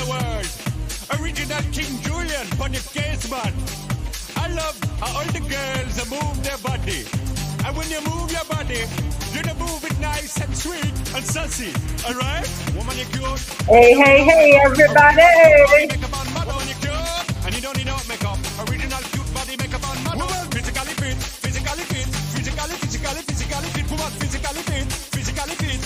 the world. Original King Julian on the case, man. I love how all the girls move their body. And when you move your body, you move it nice and sweet and sassy. All right? Woman, you cute. Hey, everybody. Make a man mad when you cute. And you don't need no makeup. Original cute body make a man mad. Woman, physically fit. Physically fit. Woman, physically fit. Physically fit.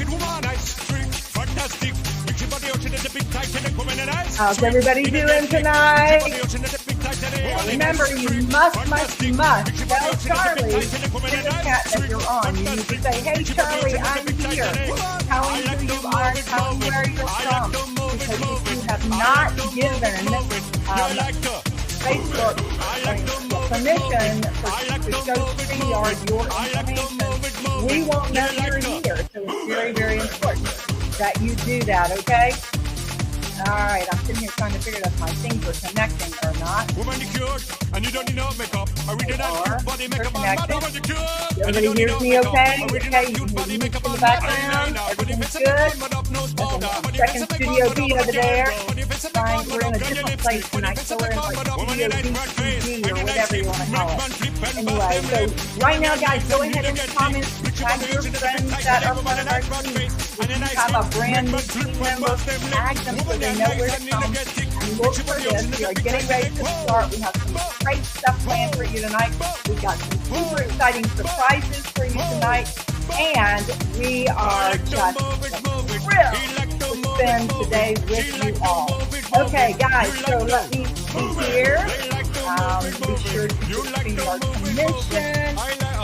Woman, nice, sweet, fantastic. Big body ocean and the big tight and the woman and ice. How's everybody doing tonight? Remember, you must tell Charlie in the chat that you're on. You need to say, hey, Charlie, I'm here. Tell him who you are, tell him where you're from. Because if you have not given Facebook permission to show StreamYard your information, we won't know you're here. So it's very, very important that you do that, okay? All right, I'm sitting here trying to figure out if my things are connecting or not. Woman, you cute, and you don't need no makeup. Original cute body make a man mad. Woman, you cute. Everybody hears me okay? Okay, you can hear music in the background. Everything's good. Second Studio B over there. Fine, we're in a different place tonight, so we're in like Studio BCG or whatever you want to call it. Anyway, so right now, guys, go ahead and comment. Tag your friends that are part of our team. If you have a brand new team member, tag them so they know where to come and look for this. We are getting ready to start. We have some great stuff planned for you tonight. We've got some super exciting surprises for you tonight. And we are just thrilled to spend today with you all. Okay, guys, so let me see here. Be sure to get our commission.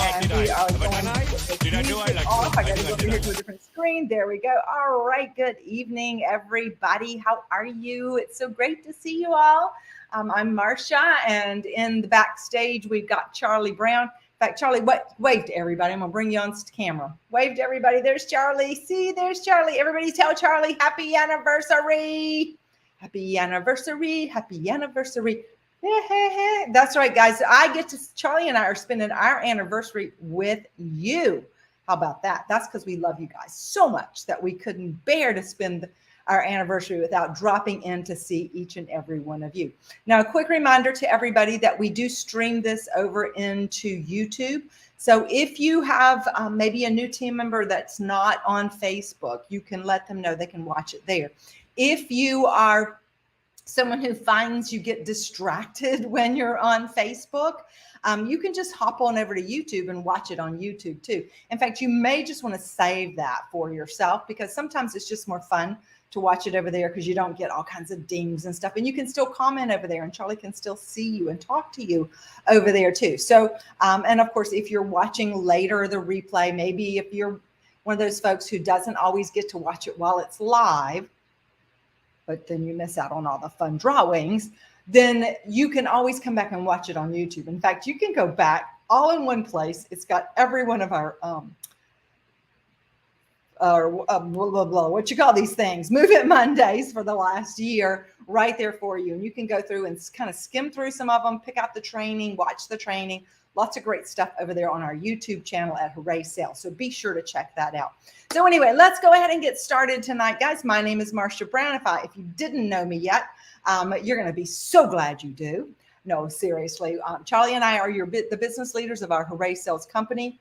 And we are going to get the music off. I got to go over here to a different screen. There we go. All right. Good evening, everybody. How are you? It's so great to see you all. I'm Marcia, and in the backstage, we've got Charlie Brown. In fact, Charlie, wave to everybody. I'm going to bring you on camera. Wave to everybody. There's Charlie. See, there's Charlie. Everybody tell Charlie happy anniversary. Happy anniversary. Happy anniversary. That's right, guys. Charlie and I are spending our anniversary with you. How about that? That's because we love you guys so much that we couldn't bear to spend our anniversary without dropping in to see each and every one of you. Now, a quick reminder to everybody that we do stream this over into YouTube. So if you have maybe a new team member that's not on Facebook, you can let them know they can watch it there. If you are someone who finds you get distracted when you're on Facebook, you can just hop on over to YouTube and watch it on YouTube too. In fact, you may just want to save that for yourself because sometimes it's just more fun to watch it over there because you don't get all kinds of dings and stuff. And you can still comment over there and Charlie can still see you and talk to you over there too. So, and of course, if you're watching later the replay, maybe if you're one of those folks who doesn't always get to watch it while it's live, but then you miss out on all the fun drawings, then you can always come back and watch it on YouTube. In fact, you can go back all in one place. It's got every one of our, what you call these things, Move It Mondays for the last year right there for you. And you can go through and kind of skim through some of them, pick out the training, watch the training. Lots of great stuff over there on our YouTube channel at Hooray Sales. So be sure to check that out. So anyway, let's go ahead and get started tonight, guys. My name is Marcia Brown. If you didn't know me yet, you're going to be so glad you do. No, seriously. Charlie and I are the business leaders of our Hooray Sales company,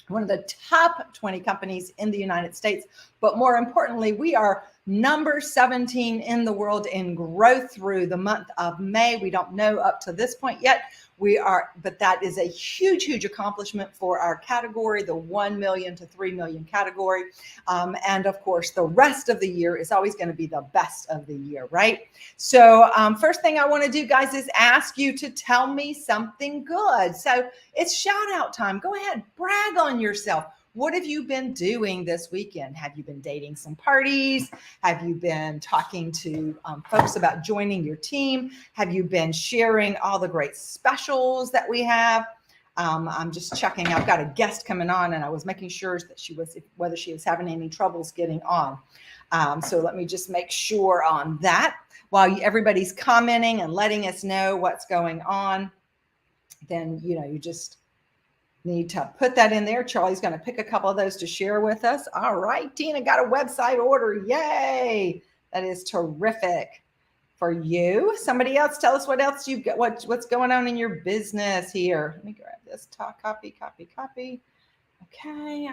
one of the top 20 companies in the United States. But more importantly, we are number 17 in the world in growth through the month of May. We don't know up to this point yet. But that is a huge, huge accomplishment for our category, the 1 million to 3 million category. And of course, the rest of the year is always going to be the best of the year, right? So first thing I want to do, guys, is ask you to tell me something good. So it's shout out time. Go ahead, brag on yourself. What have you been doing this weekend? Have you been dating some parties? Have you been talking to folks about joining your team? Have you been sharing all the great specials that we have? I'm just checking. I've got a guest coming on, and I was making sure that whether she was having any troubles getting on. So let me just make sure on that. While everybody's commenting and letting us know what's going on, then you just need to put that in there. Charlie's going to pick a couple of those to share with us. All right, Tina got a website order. Yay. That is terrific for you. Somebody else, tell us what else you've got, what's going on in your business here. Let me grab this, copy. Okay,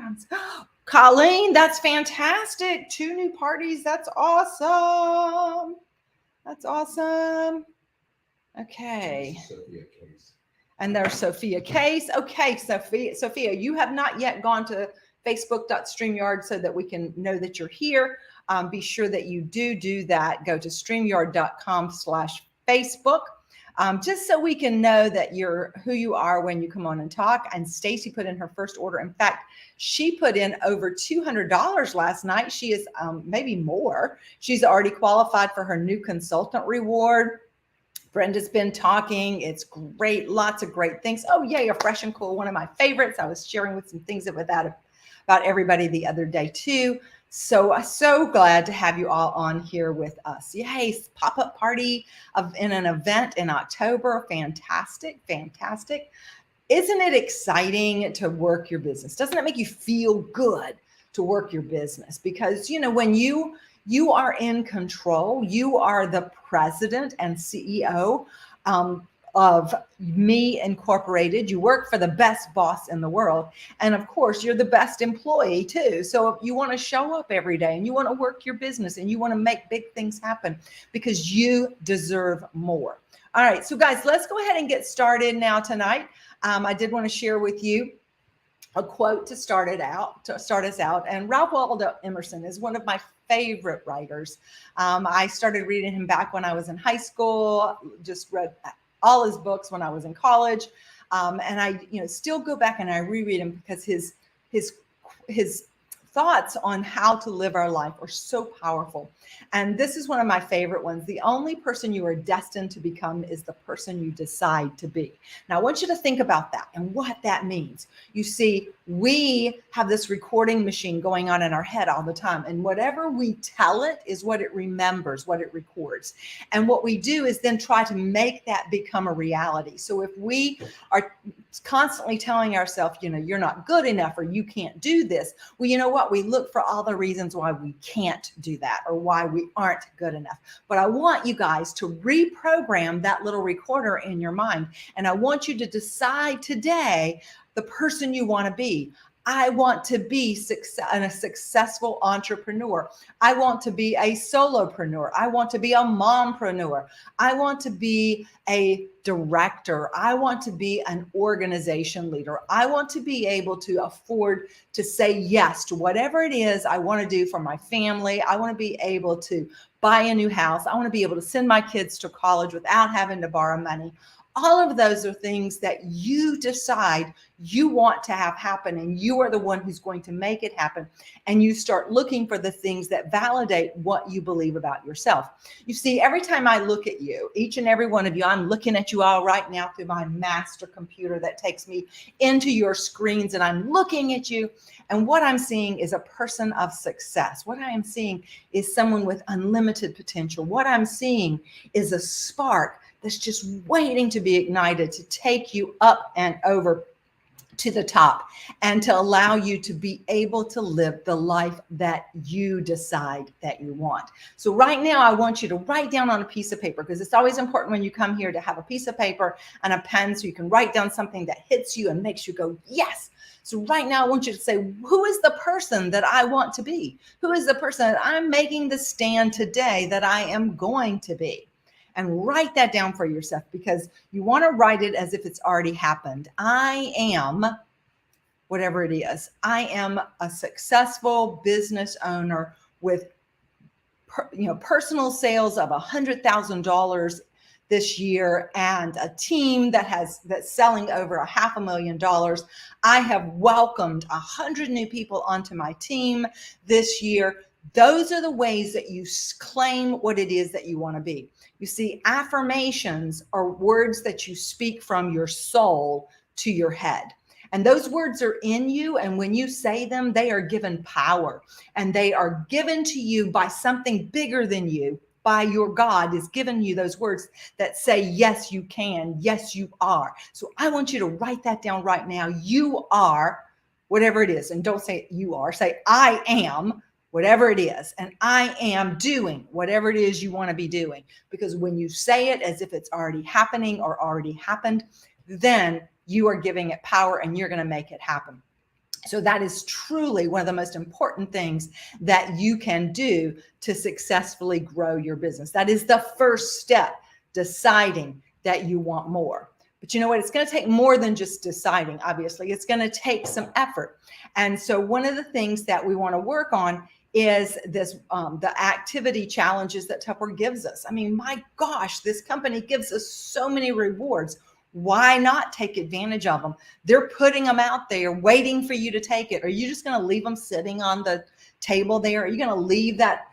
Colleen, that's fantastic. 2 new parties, that's awesome. Okay. Sophia Case. And there's Sophia Case. Okay, Sophia, you have not yet gone to facebook.streamyard so that we can know that you're here. Be sure that you do that. Go to streamyard.com/Facebook. Just so we can know that you're who you are when you come on and talk. And Stacy put in her first order. In fact, she put in over $200 last night. She is maybe more. She's already qualified for her new consultant reward. Brenda's been talking. It's great. Lots of great things. Oh, yeah, you're Fresh and Cool. One of my favorites. I was sharing with some things about everybody the other day, too. So glad to have you all on here with us. Yay, pop-up party in an event in October. Fantastic. Isn't it exciting to work your business? Doesn't it make you feel good to work your business? Because, when you are in control, you are the president and CEO of Me Incorporated. You work for the best boss in the world. And of course, you're the best employee too. So you want to show up every day and you want to work your business and you want to make big things happen because you deserve more. All right. So guys, let's go ahead and get started now tonight. I did want to share with you a quote to start us out. And Ralph Waldo Emerson is one of my favorite writers. I started reading him back when I was in high school, just read all his books when I was in college. And I, still go back and I reread him because his thoughts on how to live our life are so powerful. And this is one of my favorite ones. The only person you are destined to become is the person you decide to be. Now, I want you to think about that and what that means. You see, we have this recording machine going on in our head all the time. And whatever we tell it is what it remembers, what it records. And what we do is then try to make that become a reality. So if we are constantly telling ourselves, you're not good enough or you can't do this, well, you know what? We look for all the reasons why we can't do that or why we aren't good enough. But I want you guys to reprogram that little recorder in your mind. And I want you to decide today the person you want to be. I want to be a successful entrepreneur. I want to be a solopreneur. I want to be a mompreneur. I want to be a director. I want to be an organization leader. I want to be able to afford to say yes to whatever it is I want to do for my family. I want to be able to buy a new house. I want to be able to send my kids to college without having to borrow money. All of those are things that you decide you want to have happen, and you are the one who's going to make it happen. And you start looking for the things that validate what you believe about yourself. You see, every time I look at you, each and every one of you, I'm looking at you all right now through my master computer that takes me into your screens, and I'm looking at you. And what I'm seeing is a person of success. What I am seeing is someone with unlimited potential. What I'm seeing is a spark that's just waiting to be ignited to take you up and over to the top and to allow you to be able to live the life that you decide that you want. So right now, I want you to write down on a piece of paper, because it's always important when you come here to have a piece of paper and a pen so you can write down something that hits you and makes you go, yes. So right now, I want you to say, who is the person that I want to be? Who is the person that I'm making the stand today that I am going to be? And write that down for yourself, because you want to write it as if it's already happened. I am, whatever it is, I am a successful business owner with personal sales of $100,000 this year and a team that's selling over $500,000. I have welcomed 100 new people onto my team this year. Those are the ways that you claim what it is that you want to be. You see, affirmations are words that you speak from your soul to your head. And those words are in you. And when you say them, they are given power. And they are given to you by something bigger than you. By your God is giving you those words that say, yes, you can. Yes, you are. So I want you to write that down right now. You are whatever it is. And don't say you are. Say, I am whatever it is. And I am doing whatever it is you want to be doing. Because when you say it as if it's already happening or already happened, then you are giving it power and you're going to make it happen. So that is truly one of the most important things that you can do to successfully grow your business. That is the first step, deciding that you want more. But you know what? It's going to take more than just deciding, obviously. It's going to take some effort. And so one of the things that we want to work on is this, the activity challenges that Tupperware gives us. I mean, my gosh, this company gives us so many rewards. Why not take advantage of them? They're putting them out there waiting for you to take it. Are you just going to leave them sitting on the table there? Are you going to leave that,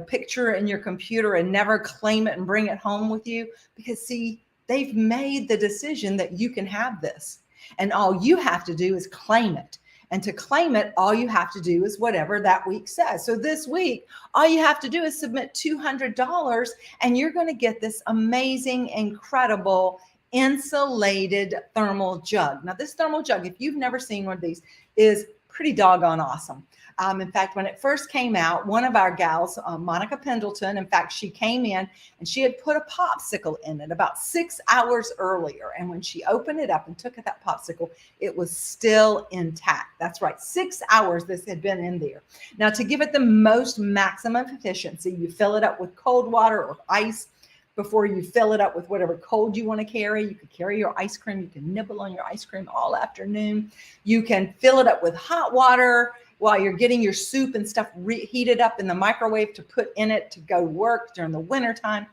picture in your computer and never claim it and bring it home with you? Because see, they've made the decision that you can have this, and all you have to do is claim it. And to claim it, all you have to do is whatever that week says. So this week, all you have to do is submit $200 and you're going to get this amazing, incredible insulated thermal jug. Now this thermal jug, if you've never seen one of these, is pretty doggone awesome. In fact, when it first came out, one of our gals, Monica Pendleton, in fact, she came in and she had put a popsicle in it about 6 hours earlier. And when she opened it up and took that popsicle, it was still intact. That's right. 6 hours this had been in there. Now, to give it the most maximum efficiency, you fill it up with cold water or ice before you fill it up with whatever cold you want to carry. You could carry your ice cream. You can nibble on your ice cream all afternoon. You can fill it up with hot water while you're getting your soup and stuff heated up in the microwave to put in it to go work during the winter time.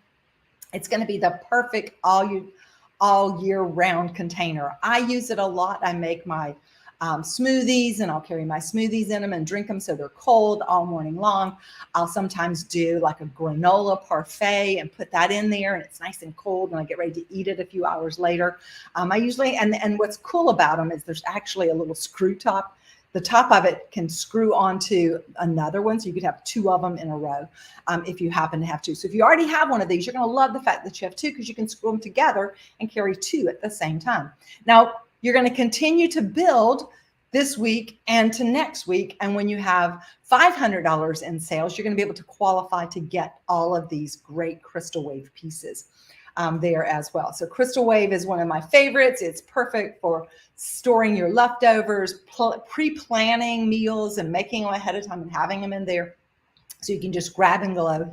It's going to be the perfect all year round container. I use it a lot. I make my smoothies, and I'll carry my smoothies in them and drink them so they're cold all morning long. I'll sometimes do like a granola parfait and put that in there, and it's nice and cold when I get ready to eat it a few hours later. I usually, and what's cool about them is there's actually a little screw top. The top of it can screw onto another one, so you could have two of them in a row if you happen to have two. So if you already have one of these, you're going to love the fact that you have two, because you can screw them together and carry two at the same time. Now, you're going to continue to build this week and to next week. And when you have $500 in sales, you're going to be able to qualify to get all of these great Crystal Wave pieces there as well. So Crystal Wave is one of my favorites. It's perfect for storing your leftovers, pre-planning meals and making them ahead of time and having them in there. So you can just grab and go,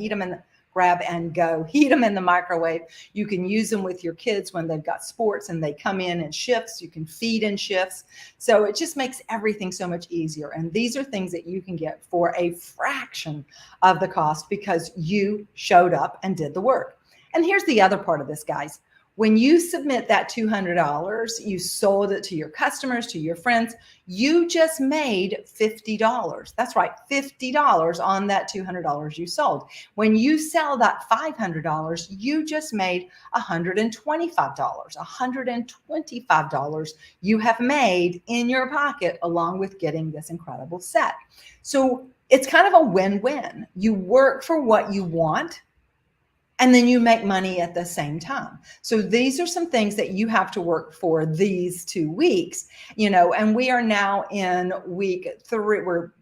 heat them in the microwave. You can use them with your kids when they've got sports and they come in shifts. You can feed in shifts. So it just makes everything so much easier. And these are things that you can get for a fraction of the cost because you showed up and did the work. And here's the other part of this, guys. When you submit that $200, you sold it to your customers, to your friends, you just made $50. That's right, $50 on that $200 you sold. When you sell that $500, you just made $125. $125 you have made in your pocket along with getting this incredible set. So it's kind of a win-win. You work for what you want, and then you make money at the same time. So these are some things that you have to work for these 2 weeks, and we are now in week 3. We're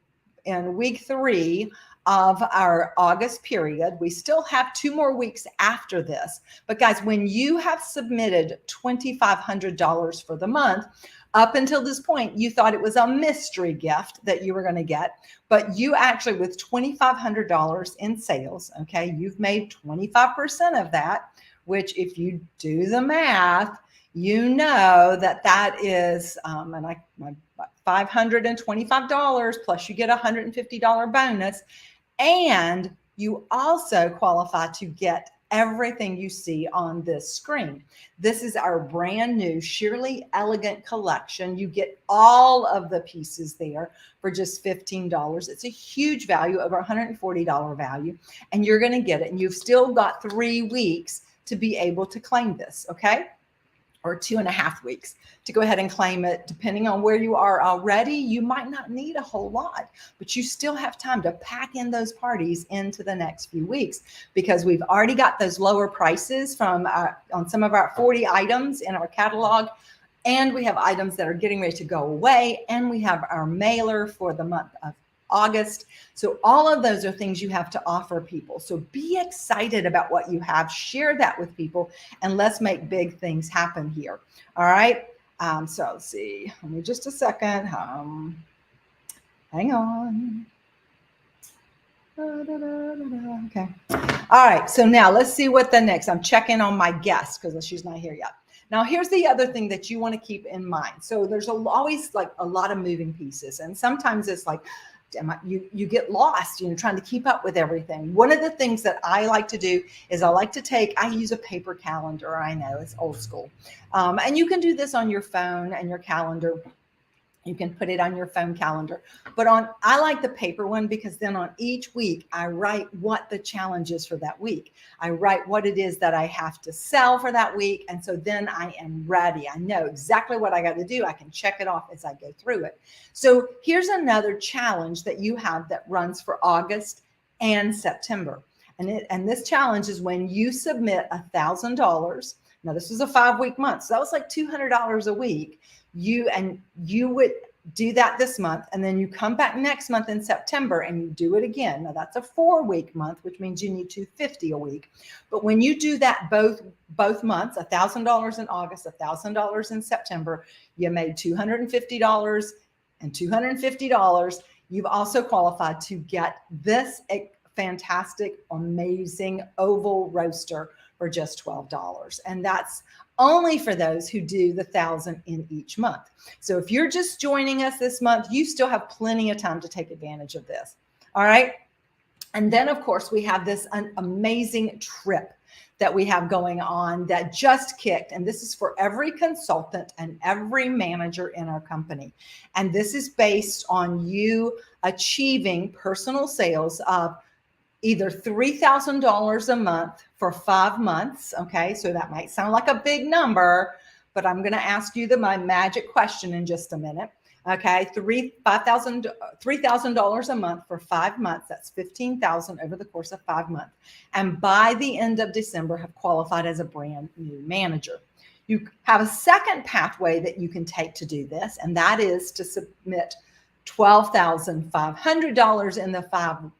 in week 3 of our August period. We still have 2 more weeks after this. But guys, when you have submitted $2,500 for the month, up until this point, you thought it was a mystery gift that you were going to get, but you actually, with $2,500 in sales, okay, you've made 25% of that, which if you do the math, you know that is $525 plus you get a $150 bonus, and you also qualify to get everything you see on this screen. This is our brand new Sheerly Elegant collection. You get all of the pieces there for just $15. It's a huge value, over $140 value, and you're going to get it. And you've still got 3 weeks to be able to claim this, okay? Or 2.5 weeks to go ahead and claim it. Depending on where you are already, you might not need a whole lot, but you still have time to pack in those parties into the next few weeks, because we've already got those lower prices from on some of our 40 items in our catalog. And we have items that are getting ready to go away. And we have our mailer for the month of August. So all of those are things you have to offer people. So be excited about what you have, share that with people, and let's make big things happen here. All right. So let's see, let me just a second. Hang on. Okay. All right. So now let's see what the next, I'm checking on my guest because she's not here yet. Now, here's the other thing that you want to keep in mind. So there's always like a lot of moving pieces. And sometimes it's like, you get lost, trying to keep up with everything. One of the things that I like to do is I use a paper calendar. I know it's old school. And you can do this on your phone and your calendar. You can put it on your phone calendar, but I like the paper one because then on each week, I write what the challenge is for that week. I write what it is that I have to sell for that week. And so then I am ready. I know exactly what I got to do. I can check it off as I go through it. So here's another challenge that you have that runs for August and September. And this challenge is when you submit $1,000. Now this is a 5-week month. So that was like $200 a week. You would do that this month, and then you come back next month in September and you do it again. Now that's a 4-week month, which means you need $250 a week. But when you do that both months, $1,000 in August, $1,000 in September, you made $250 and $250. You've also qualified to get this fantastic, amazing oval roaster for just $12. And that's only for those who do the 1,000 in each month. So if you're just joining us this month, you still have plenty of time to take advantage of this. All right. And then of course we have this amazing trip that we have going on that just kicked. And this is for every consultant and every manager in our company. And this is based on you achieving personal sales of either $3,000 a month for 5 months. Okay, so that might sound like a big number, but I'm going to ask you my magic question in just a minute. Okay, $3,000 a month for 5 months. That's $15,000 over the course of 5 months. And by the end of December, have qualified as a brand new manager. You have a second pathway that you can take to do this, and that is to submit $12,500 in the 5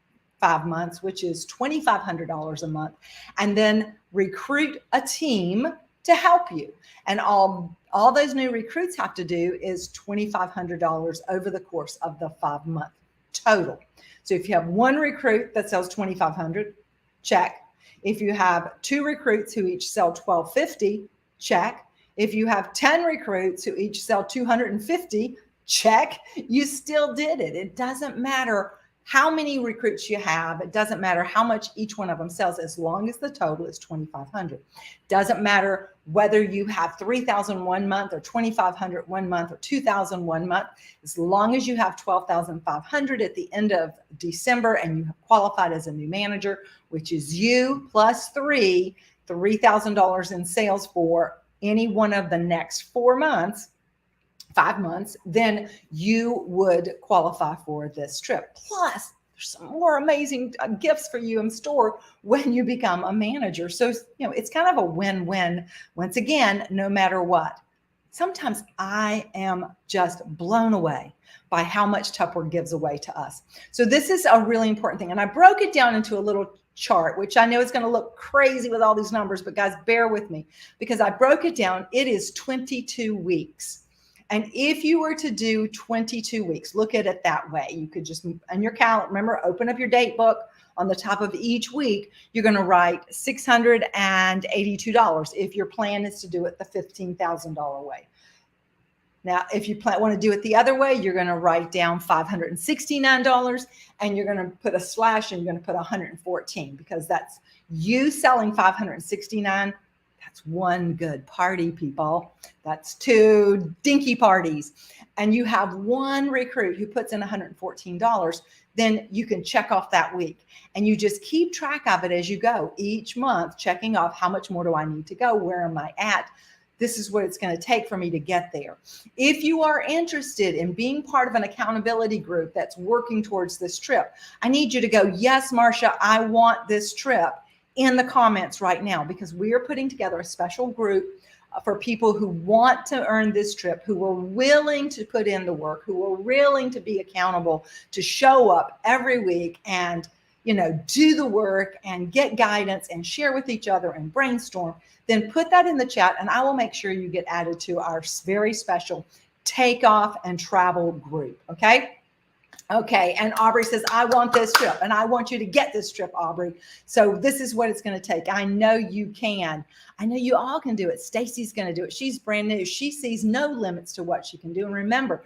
months, which is $2,500 a month, and then recruit a team to help you. And all those new recruits have to do is $2,500 over the course of the 5 month total. So if you have one recruit that sells $2,500, check. If you have 2 recruits who each sell $1,250, check. If you have 10 recruits who each sell $250, check. You still did it. It doesn't matter how many recruits you have. It doesn't matter how much each one of them sells, as long as the total is $2,500. Doesn't matter whether you have $3,000 1 month or $2,500 1 month or $2,000 1 month, as long as you have $12,500 at the end of December and you have qualified as a new manager, which is you plus $3,000 in sales for any one of the next 4 months, 5 months, then you would qualify for this trip. Plus, there's some more amazing gifts for you in store when you become a manager. So, it's kind of a win-win. Once again, no matter what. Sometimes I am just blown away by how much Tupperware gives away to us. So this is a really important thing. And I broke it down into a little chart, which I know is going to look crazy with all these numbers, but guys, bear with me because I broke it down. It is 22 weeks. And if you were to do 22 weeks, look at it that way. You could just, on your calendar, remember, open up your date book. On the top of each week, you're going to write $682 if your plan is to do it the $15,000 way. Now, if you want to do it the other way, you're going to write down $569 and you're going to put a slash and you're going to put 114 because that's you selling $569. That's one good party, people. That's 2 dinky parties. And you have one recruit who puts in $114, then you can check off that week. And you just keep track of it as you go each month, checking off how much more do I need to go? Where am I at? This is what it's going to take for me to get there. If you are interested in being part of an accountability group that's working towards this trip, I need you to go, yes, Marsha, I want this trip, in the comments right now, because we are putting together a special group for people who want to earn this trip, who are willing to put in the work, who are willing to be accountable, to show up every week and, do the work and get guidance and share with each other and brainstorm, then put that in the chat and I will make sure you get added to our very special takeoff and travel group. Okay. Okay. And Aubrey says, I want this trip and I want you to get this trip, Aubrey. So this is what it's going to take. I know you can. I know you all can do it. Stacy's going to do it. She's brand new. She sees no limits to what she can do. And remember,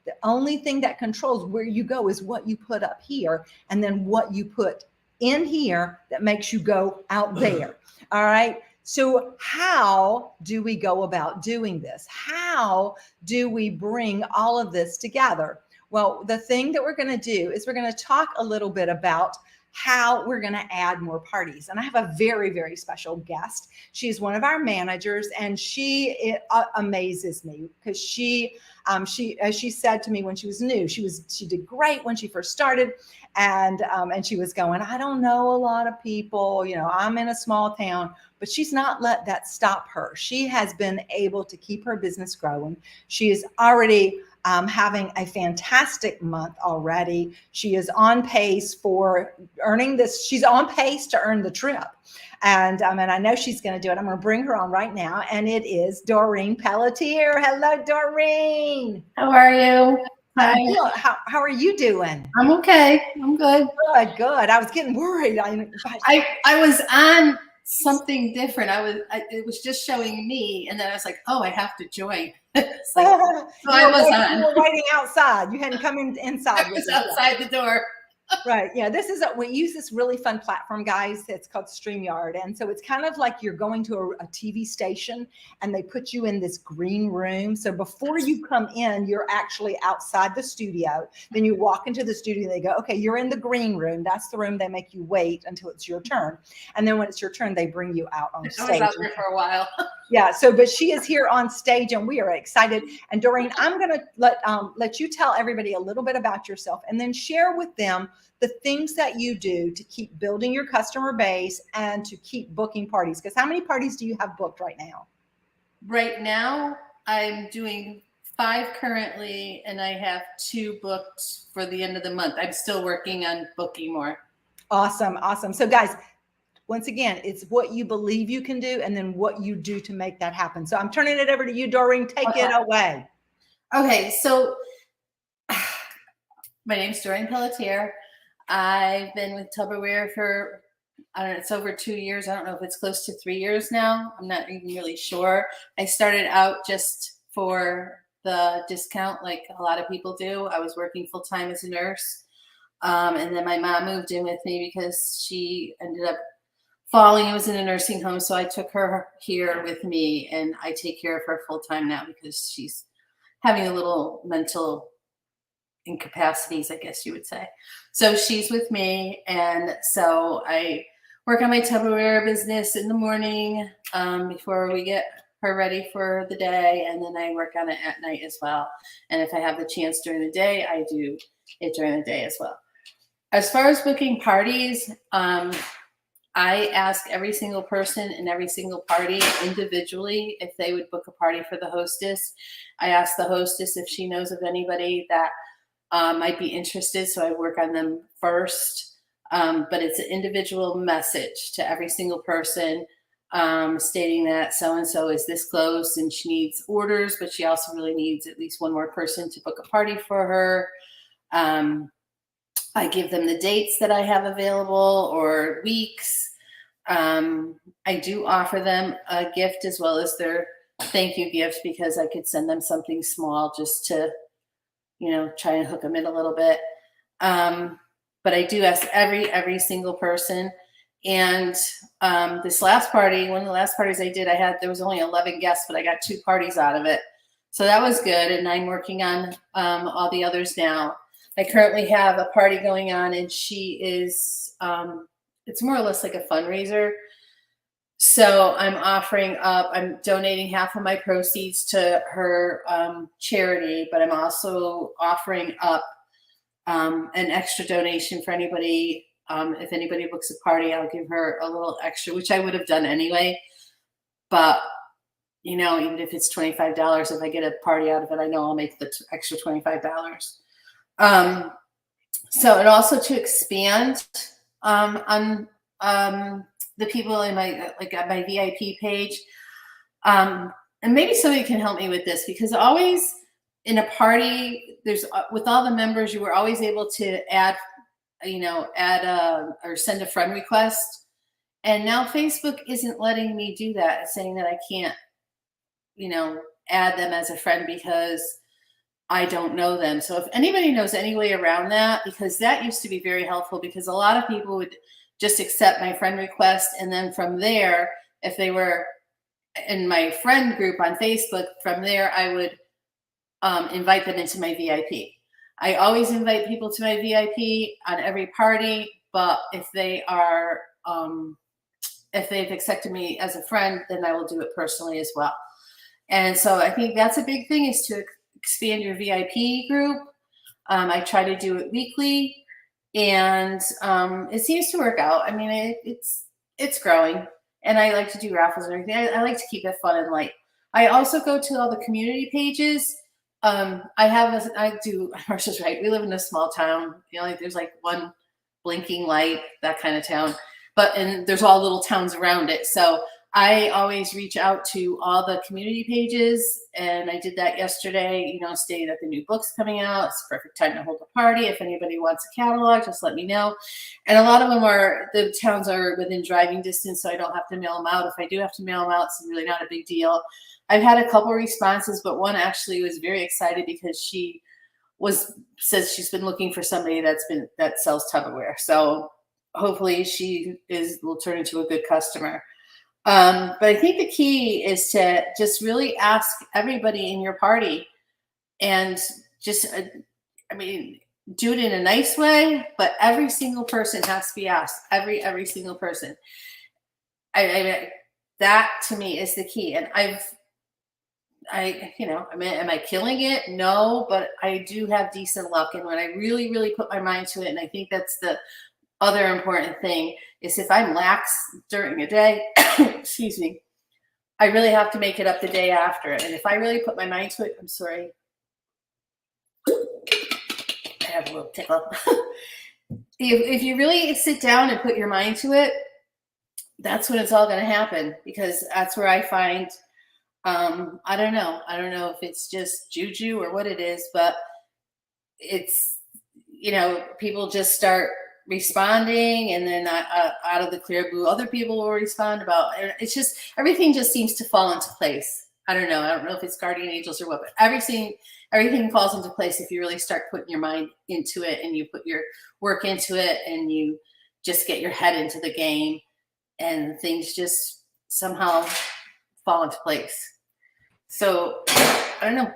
the only thing that controls where you go is what you put up here and then what you put in here that makes you go out there. All right. So how do we go about doing this? How do we bring all of this together? Well, the thing that we're going to do is we're going to talk a little bit about how we're going to add more parties. And I have a very, very special guest. She's one of our managers and she amazes me because she, as she said to me when she was new, she did great when she first started. And she was going, I don't know a lot of people, I'm in a small town, but she's not let that stop her. She has been able to keep her business growing. She is already having a fantastic month already. She is on pace for earning this. She's on pace to earn the trip. And I know she's going to do it. I'm going to bring her on right now. And it is Doreen Pelletier. Hello, Doreen. How are you? Hi. How are you doing? I'm okay. I'm good. Good. I was getting worried. I was on something different. It was just showing me, and then I was like, oh, I have to join. So I was on. You were waiting outside. You hadn't come inside. I was outside the door. Right. Yeah. We use this really fun platform, guys. It's called StreamYard. And so it's kind of like you're going to a TV station and they put you in this green room. So before you come in, you're actually outside the studio. Then you walk into the studio and they go, okay, you're in the green room. That's the room they make you wait until it's your turn. And then when it's your turn, they bring you out on stage. I was out there for a while. Yeah. But she is here on stage and we are excited. And Doreen, I'm going to let you tell everybody a little bit about yourself and then share with them the things that you do to keep building your customer base and to keep booking parties. Because how many parties do you have booked right now? Right now, I'm doing 5 currently, and I have 2 booked for the end of the month. I'm still working on booking more. Awesome. So guys, once again, it's what you believe you can do and then what you do to make that happen. So I'm turning it over to you, Doreen. Take it away. Okay. So my name's Doreen Pelletier. I've been with Tupperware for, I don't know, it's over 2 years. I don't know if it's close to 3 years now. I'm not even really sure. I started out just for the discount like a lot of people do. I was working full-time as a nurse. And then my mom moved in with me because she ended up falling. I was in a nursing home. So I took her here with me and I take care of her full-time now because she's having a little mental incapacities, I guess you would say. So she's with me. And so I work on my Tupperware business in the morning before we get her ready for the day. And then I work on it at night as well. And if I have the chance during the day, I do it during the day as well. As far as booking parties, I ask every single person in every single party individually if they would book a party for the hostess. I ask the hostess if she knows of anybody that might be interested, so I work on them first. But it's an individual message to every single person stating that so-and-so is this close and she needs orders, but she also really needs at least one more person to book a party for her. I give them the dates that I have available or weeks. I do offer them a gift as well as their thank you gift because I could send them something small just to, try and hook them in a little bit. But I do ask every single person. And this last party, one of the last parties I did, there was only 11 guests, but I got 2 parties out of it. So that was good. And I'm working on all the others now. I currently have a party going on and she is, it's more or less like a fundraiser. So I'm donating half of my proceeds to her charity, but I'm also offering up an extra donation for anybody. If anybody books a party, I'll give her a little extra, which I would have done anyway. But even if it's $25, if I get a party out of it, I know I'll make the extra $25. So, and also to expand on the people in my VIP page, and maybe somebody can help me with this, because always in a party, there's with all the members, you were always able to add or send a friend request, and now Facebook isn't letting me do that. It's saying that I can't, add them as a friend because I don't know them. So if anybody knows any way around that, because that used to be very helpful, because a lot of people would just accept my friend request. And then from there, if they were in my friend group on Facebook, from there, I would invite them into my VIP. I always invite people to my VIP on every party, but if they are, if they've accepted me as a friend, then I will do it personally as well. And so I think that's a big thing, is to expand your VIP group. I try to do it weekly, and it seems to work out. I mean, it's growing, and I like to do raffles and everything. I like to keep it fun and light. I also go to all the community pages. Marsha's right. We live in a small town. There's like one blinking light, that kind of town. And there's all little towns around it. So I always reach out to all the community pages, and I did that yesterday, stating that the new book's coming out. It's the perfect time to hold a party. If anybody wants a catalog, just let me know. And a lot of them the towns are within driving distance, so I don't have to mail them out. If I do have to mail them out, it's really not a big deal. I've had a couple responses, but one actually was very excited because she says she's been looking for somebody that sells Tupperware. So hopefully she will turn into a good customer. But I think the key is to just really ask everybody in your party, and just, do it in a nice way, but every single person has to be asked. Every single person. That to me is the key. And am I killing it? No, but I do have decent luck. And when I really, really put my mind to it, and I think that's the other important thing, is if I'm lax during a day, excuse me, I really have to make it up the day after. And if I really put my mind to it, I'm sorry, I have a little tickle. If you really sit down and put your mind to it, that's when it's all going to happen, because that's where I find, I don't know if it's just juju or what it is, but it's, people just start responding, and then out of the clear blue, other people will respond about. It's just, everything just seems to fall into place. I don't know if it's guardian angels or what, but everything falls into place if you really start putting your mind into it, and you put your work into it, and you just get your head into the game, and things just somehow fall into place. So I don't know.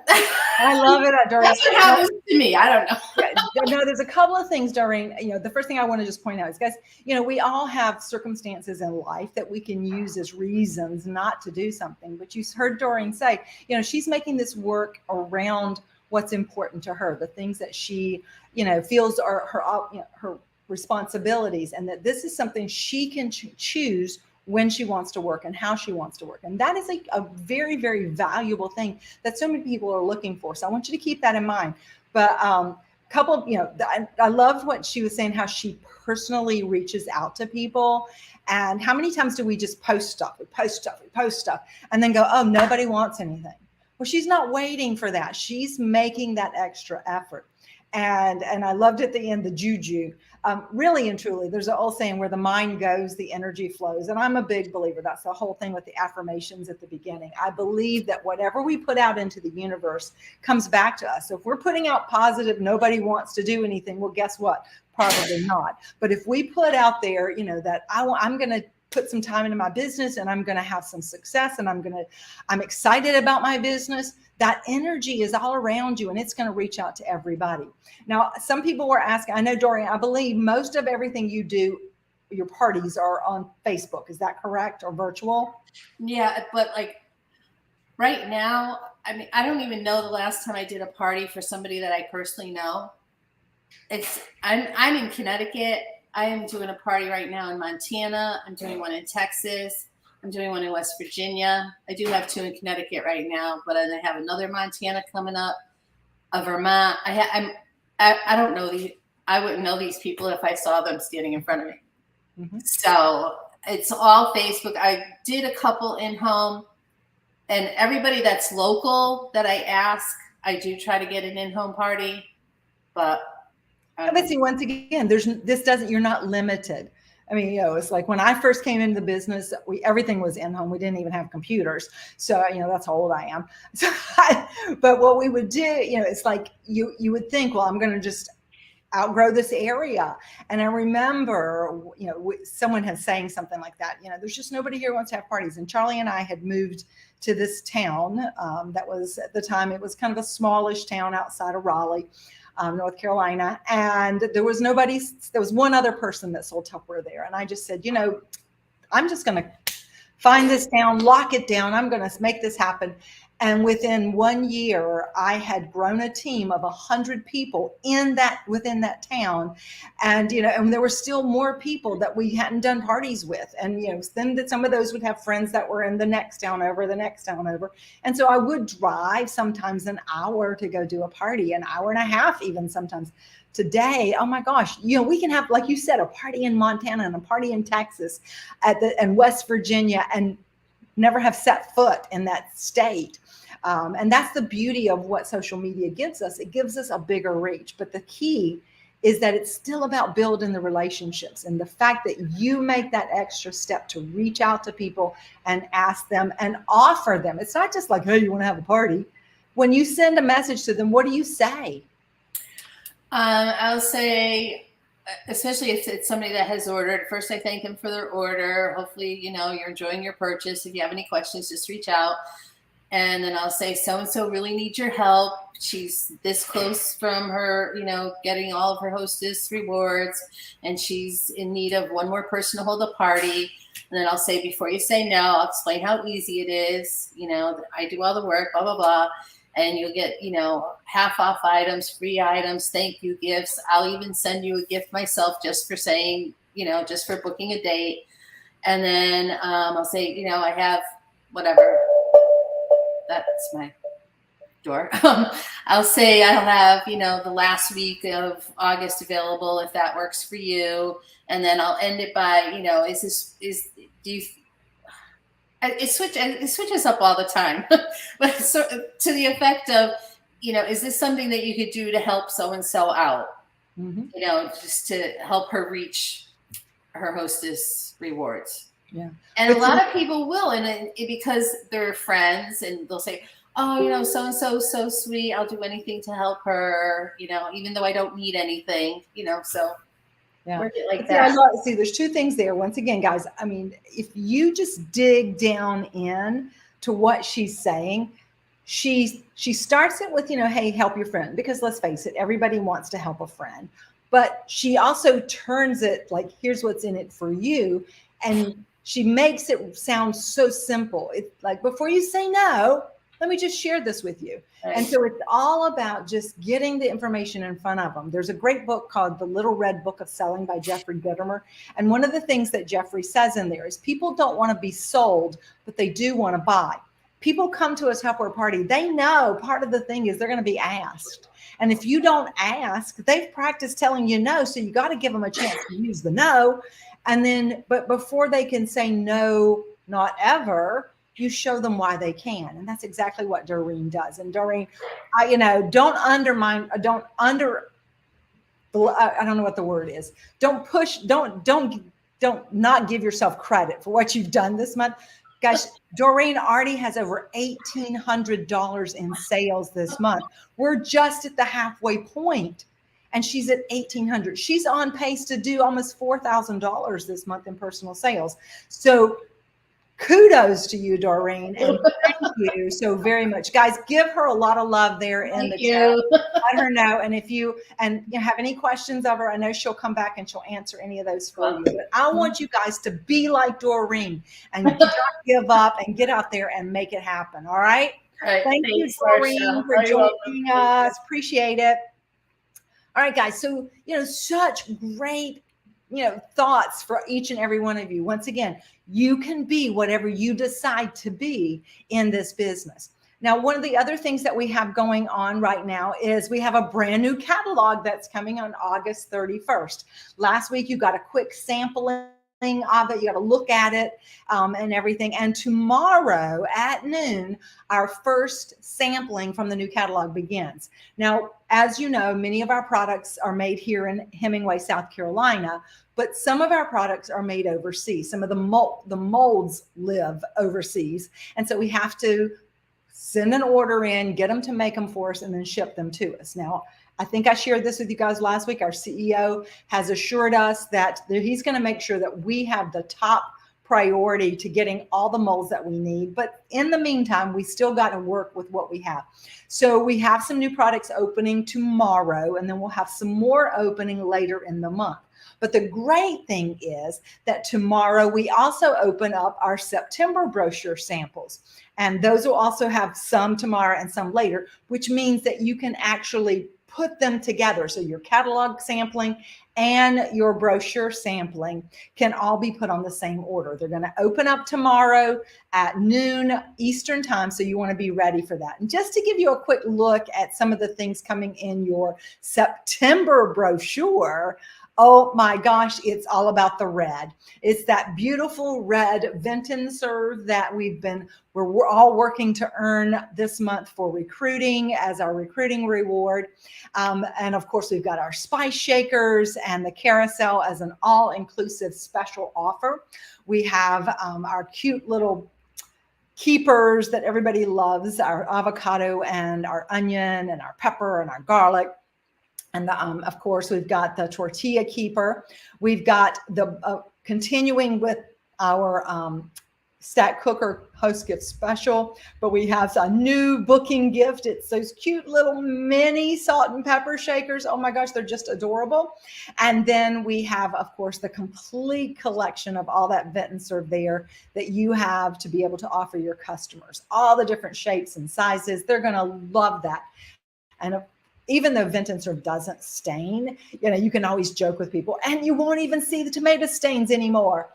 I love it, Doreen. That's what happens to me. I don't know. No, there's a couple of things, Doreen. The first thing I want to just point out is, guys, we all have circumstances in life that we can use as reasons not to do something. But you heard Doreen say, she's making this work around what's important to her, the things that she, feels are her responsibilities, and that this is something she can choose when she wants to work and how she wants to work. And that is a very, very valuable thing that so many people are looking for. So I want you to keep that in mind. But I loved what she was saying, how she personally reaches out to people. And how many times do we just post stuff, and then go, oh, nobody wants anything. Well, she's not waiting for that. She's making that extra effort. And I loved at the end, the juju. Really and truly, there's an old saying, where the mind goes, the energy flows. And I'm a big believer. That's the whole thing with the affirmations at the beginning. I believe that whatever we put out into the universe comes back to us. So if we're putting out positive, nobody wants to do anything, well, guess what? Probably not. But if we put out there, that I'm going to put some time into my business, and I'm going to have some success, and I'm excited about my business, that energy is all around you, and it's going to reach out to everybody. Now, some people were asking, I know, Doreen, I believe most of everything you do, your parties are on Facebook. Is that correct, or virtual? Yeah, but right now, I don't even know the last time I did a party for somebody that I personally know. I'm in Connecticut. I am doing a party right now in Montana. I'm doing one in Texas. I'm doing one in West Virginia. I do have 2 in Connecticut right now, but then I have another Montana coming up, a Vermont. I don't know I wouldn't know these people if I saw them standing in front of me. Mm-hmm. So it's all Facebook. I did a couple in home, and everybody that's local that I ask, I do try to get an in-home party, but. But see, once again, you're not limited. I mean, it's like when I first came into the business, everything was in home. We didn't even have computers. So, that's how old I am. So, but what we would do, it's like you would think, well, I'm going to just outgrow this area. And I remember, someone had saying something like that, there's just nobody here who wants to have parties. And Charlie and I had moved to this town that was, at the time, it was kind of a smallish town outside of Raleigh. North Carolina, and there was one other person that sold Tupperware there. And I just said, I'm just going to find this town, lock it down. I'm going to make this happen. And within 1 year, I had grown a team of 100 people within that town. And, and there were still more people that we hadn't done parties with. And, then some of those would have friends that were in the next town over. And so I would drive sometimes an hour to go do a party, an hour and a half, even sometimes. Today, oh my gosh, we can have, like you said, a party in Montana and a party in Texas and West Virginia, and never have set foot in that state. And that's the beauty of what social media gives us. It gives us a bigger reach. But the key is that it's still about building the relationships, and the fact that you make that extra step to reach out to people and ask them and offer them. It's not just like, hey, you want to have a party? When you send a message to them, what do you say? I'll say, especially if it's somebody that has ordered, first I thank them for their order. Hopefully, you're enjoying your purchase. If you have any questions, just reach out. And then I'll say, so-and-so really needs your help. She's this close from her, getting all of her hostess rewards, and she's in need of one more person to hold a party. And then I'll say, before you say no, I'll explain how easy it is. I do all the work, blah, blah, blah. And you'll get, half off items, free items, thank you gifts. I'll even send you a gift myself just for saying, just for booking a date. And then I'll say, I have whatever. That's my door. I'll say I'll have, the last week of August available if that works for you. And then I'll end it by, it switches up all the time, but so, to the effect of, is this something that you could do to help so-and-so out? Mm-hmm. Just to help her reach her hostess rewards. Yeah. And a lot of people will, and because they're friends, and they'll say, oh, so-and-so so sweet. I'll do anything to help her, even though I don't need anything, so. Yeah. Work it like that. See, there's 2 things there. Once again, guys, I mean, if you just dig down in to what she's saying, she starts it with, hey, help your friend, because let's face it, everybody wants to help a friend. But she also turns it like, here's what's in it for you. And she makes it sound so simple. It's like, before you say no, let me just share this with you. Right. And so it's all about just getting the information in front of them. There's a great book called The Little Red Book of Selling by Jeffrey Gitomer. And one of the things that Jeffrey says in there is people don't want to be sold, but they do want to buy. People come to a Tupperware party. They know part of the thing is they're going to be asked. And if you don't ask, they've practiced telling you no. So you got to give them a chance to use the no. And then, but before they can say no, not ever, you show them why they can. And that's exactly what Doreen does. And Doreen, I don't know what the word is. Don't push, don't not give yourself credit for what you've done this month. Guys, Doreen already has over $1,800 in sales this month. We're just at the halfway point, and she's at $1,800. She's on pace to do almost $4,000 this month in personal sales. So kudos to you, Doreen, and thank you so very much. Guys, give her a lot of love there in the chat. Let her know. And if you have any questions of her, I know she'll come back and she'll answer any of those for you. But I want you guys to be like Doreen and not give up and get out there and make it happen. All right? Right. Thank you, Doreen, for joining us. Appreciate it. All right, guys. So, such great thoughts for each and every one of you. Once again, you can be whatever you decide to be in this business. Now, one of the other things that we have going on right now is we have a brand new catalog that's coming on August 31st. Last week, you got a quick sampling of it. You got to look at it and everything. And tomorrow at noon, our first sampling from the new catalog begins. Now, as you know, many of our products are made here in Hemingway, South Carolina, but some of our products are made overseas. Some of the molds live overseas. And so we have to send an order in, get them to make them for us, and then ship them to us. Now, I think I shared this with you guys last week. Our CEO has assured us that he's going to make sure that we have the top priority to getting all the molds that we need. But in the meantime, we still got to work with what we have. So we have some new products opening tomorrow, and then we'll have some more opening later in the month. But the great thing is that tomorrow we also open up our September brochure samples. And those will also have some tomorrow and some later, which means that you can actually put them together. So your catalog sampling and your brochure sampling can all be put on the same order. They're going to open up tomorrow at noon Eastern time. So you want to be ready for that. And just to give you a quick look at some of the things coming in your September brochure, oh my gosh, it's all about the red. It's that beautiful red Vinton serve that we're all working to earn this month for recruiting as our recruiting reward. And of course, we've got our spice shakers and the carousel as an all-inclusive special offer. We have our cute little keepers that everybody loves, our avocado and our onion and our pepper and our garlic. And of course, we've got the tortilla keeper. We've got the continuing with our stack cooker host gift special, but we have a new booking gift. It's those cute little mini salt and pepper shakers. Oh my gosh, they're just adorable. And then we have, of course, the complete collection of all that Vinton serve there that you have to be able to offer your customers. All the different shapes and sizes. They're going to love that. And even though Vinton serve doesn't stain, you can always joke with people and you won't even see the tomato stains anymore.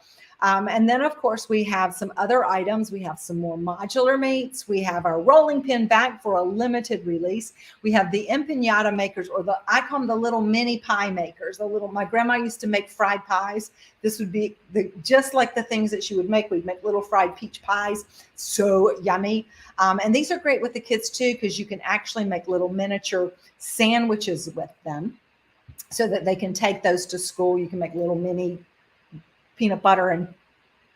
And then, of course, we have some other items. We have some more modular meats. We have our rolling pin bag for a limited release. We have the empanada makers, or I call them the little mini pie makers. My grandma used to make fried pies. This would be just like the things that she would make. We'd make little fried peach pies. So yummy. And these are great with the kids too, because you can actually make little miniature sandwiches with them so that they can take those to school. You can make little mini peanut butter and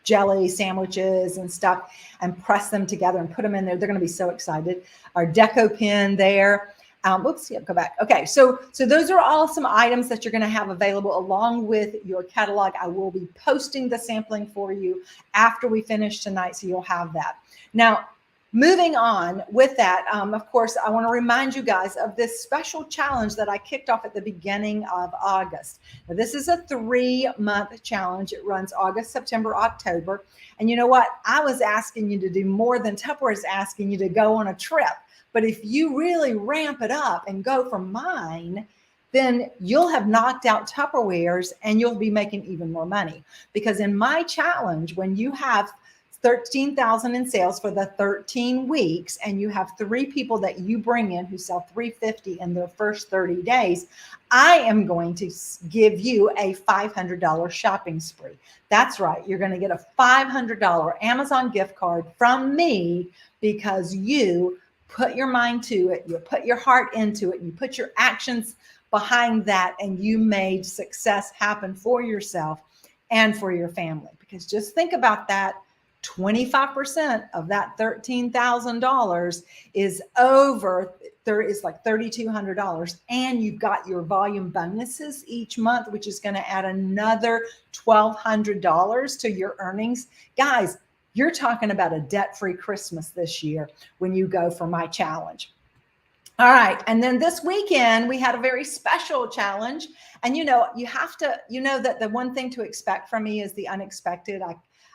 jelly sandwiches and stuff and press them together and put them in there. They're going to be so excited. Our deco pin there. Go back. Okay, so those are all some items that you're going to have available along with your catalog. I will be posting the sampling for you after we finish tonight, so you'll have that. Now, moving on with that, of course, I want to remind you guys of this special challenge that I kicked off at the beginning of August. Now, this is a 3-month challenge. It runs August, September, October. And you know what? I was asking you to do more than Tupperware is asking you to go on a trip. But if you really ramp it up and go for mine, then you'll have knocked out Tupperwares and you'll be making even more money. Because in my challenge, when you have $13,000 in sales for the 13 weeks, and you have 3 people that you bring in who sell $350 in their first 30 days, I am going to give you a $500 shopping spree. That's right. You're going to get a $500 Amazon gift card from me because you put your mind to it, you put your heart into it, you put your actions behind that, and you made success happen for yourself and for your family. Because just think about that. 25% of that $13,000 is like $3,200, and you've got your volume bonuses each month, which is going to add another $1,200 to your earnings. Guys, you're talking about a debt-free Christmas this year when you go for my challenge. All right. And then this weekend, we had a very special challenge. And, you know that the one thing to expect from me is the unexpected.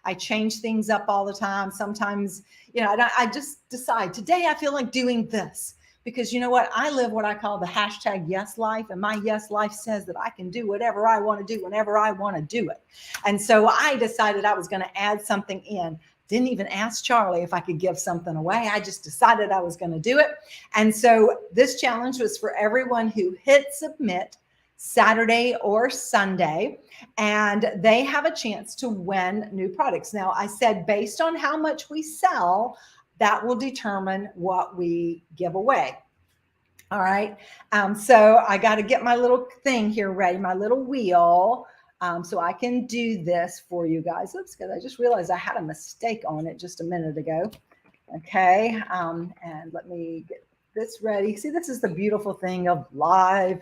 I change things up all the time. Sometimes, I just decide today I feel like doing this. because you know what? I live what I call the hashtag yes life. And my yes life says that I can do whatever I want to do whenever I want to do it. And so I decided I was going to add something in. Didn't even ask Charlie if I could give something away. I just decided I was going to do it. And so this challenge was for everyone who hit submit Saturday or Sunday, and they have a chance to win new products. Now, I said based on how much we sell, that will determine what we give away. All right. So I got to get my little thing here ready, my little wheel, so I can do this for you guys. Oops, because I just realized I had a mistake on it just a minute ago. Okay. And let me get this ready. See, this is the beautiful thing of live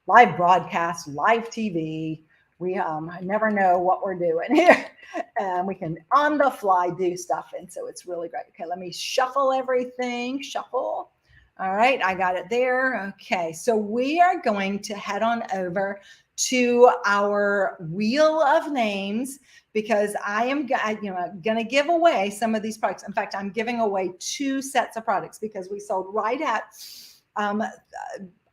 broadcast, live TV. We never know what we're doing here. We can on the fly do stuff. And so it's really great. Okay, let me shuffle everything. Shuffle. All right, I got it there. Okay, so we are going to head on over to our wheel of names because I am going to give away some of these products. In fact, I'm giving away 2 sets of products because we sold right at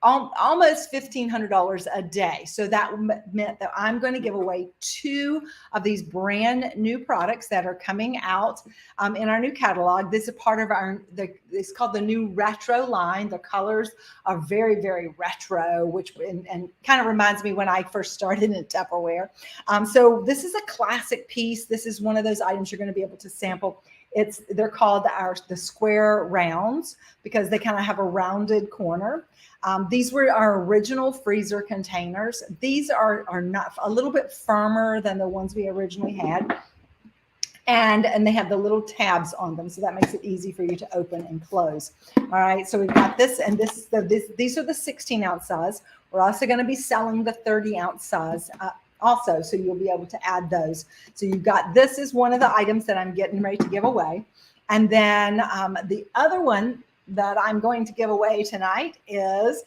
almost $1,500 a day. So that meant that I'm going to give away 2 of these brand new products that are coming out in our new catalog. This is part of it's called the new retro line. The colors are very, very retro, which and kind of reminds me when I first started in Tupperware. So this is a classic piece. This is one of those items you're going to be able to sample. They're called the square rounds because they kind of have a rounded corner. These were our original freezer containers. These are not a little bit firmer than the ones we originally had. And they have the little tabs on them. So that makes it easy for you to open and close. All right. So we've got this, and these are the 16-ounce size. We're also going to be selling the 30-ounce size also. So you'll be able to add those. So you've got, this is one of the items that I'm getting ready to give away. And then the other one that I'm going to give away tonight is,